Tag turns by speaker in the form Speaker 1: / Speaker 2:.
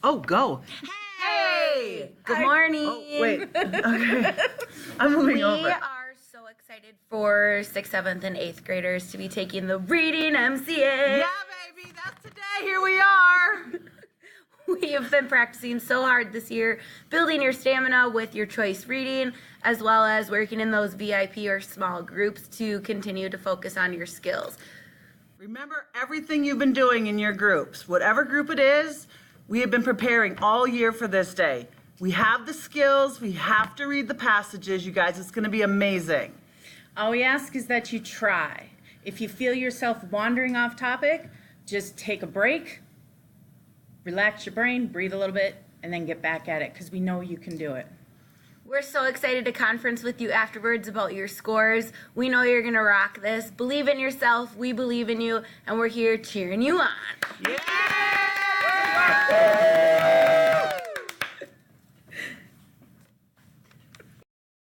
Speaker 1: Oh, go.
Speaker 2: Hey! Good morning.
Speaker 1: Oh, wait. Okay. I'm moving over.
Speaker 2: We are so excited for 6th, 7th, and 8th graders to be taking the Reading MCA.
Speaker 1: Yeah, baby. That's today. Here we are.
Speaker 2: We have been practicing so hard this year, building your stamina with your choice reading, as well as working in those VIP or small groups to continue to focus on your skills.
Speaker 1: Remember everything you've been doing in your groups. Whatever group it is, we have been preparing all year for this day. We have the skills. We have to read the passages. You guys, it's going to be amazing.
Speaker 3: All we ask is that you try. If you feel yourself wandering off topic, just take a break, relax your brain, breathe a little bit, and then get back at it, because we know you can do it.
Speaker 2: We're so excited to conference with you afterwards about your scores. We know you're going to rock this. Believe in yourself. We believe in you, and we're here cheering you on.
Speaker 1: Yeah!